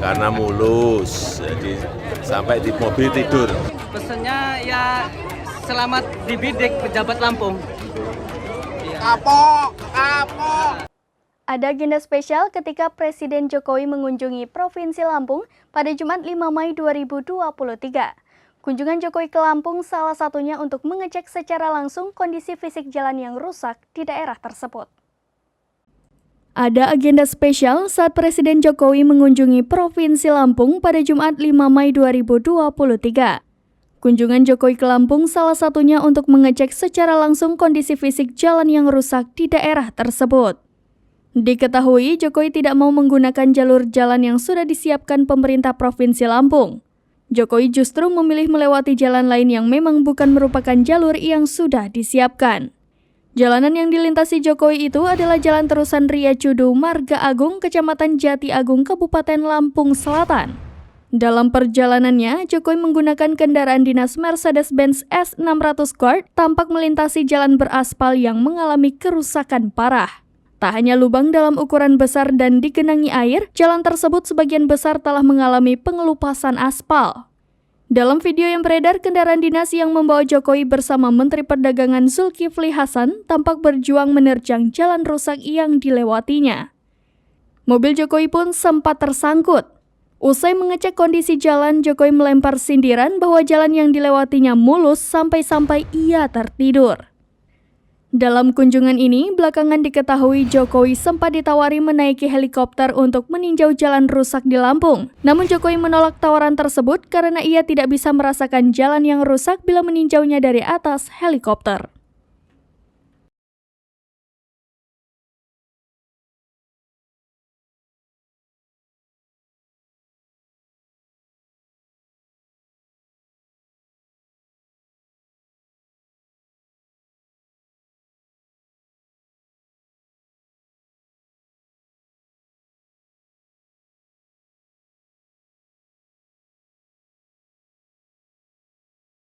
karena mulus, jadi sampai di mobil tidur. Pesannya ya selamat dibidik pejabat Lampung. Kapok, kapok. Ada agenda spesial ketika Presiden Jokowi mengunjungi Provinsi Lampung pada Jumat 5 Mei 2023. Kunjungan Jokowi ke Lampung salah satunya untuk mengecek secara langsung kondisi fisik jalan yang rusak di daerah tersebut. Ada agenda spesial saat Presiden Jokowi mengunjungi Provinsi Lampung pada Jumat 5 Mei 2023. Kunjungan Jokowi ke Lampung salah satunya untuk mengecek secara langsung kondisi fisik jalan yang rusak di daerah tersebut. Diketahui Jokowi tidak mau menggunakan jalur jalan yang sudah disiapkan pemerintah Provinsi Lampung. Jokowi justru memilih melewati jalan lain yang memang bukan merupakan jalur yang sudah disiapkan. Jalanan yang dilintasi Jokowi itu adalah Jalan Terusan Ria Cudu, Marga Agung, Kecamatan Jati Agung, Kabupaten Lampung Selatan. Dalam perjalanannya, Jokowi menggunakan kendaraan dinas Mercedes-Benz S600 Guard tampak melintasi jalan beraspal yang mengalami kerusakan parah. Tak hanya lubang dalam ukuran besar dan digenangi air, jalan tersebut sebagian besar telah mengalami pengelupasan aspal. Dalam video yang beredar, kendaraan dinas yang membawa Jokowi bersama Menteri Perdagangan Zulkifli Hasan tampak berjuang menerjang jalan rusak yang dilewatinya. Mobil Jokowi pun sempat tersangkut. Usai mengecek kondisi jalan, Jokowi melempar sindiran bahwa jalan yang dilewatinya mulus sampai-sampai ia tertidur. Dalam kunjungan ini, belakangan diketahui Jokowi sempat ditawari menaiki helikopter untuk meninjau jalan rusak di Lampung. Namun Jokowi menolak tawaran tersebut karena ia tidak bisa merasakan jalan yang rusak bila meninjaunya dari atas helikopter.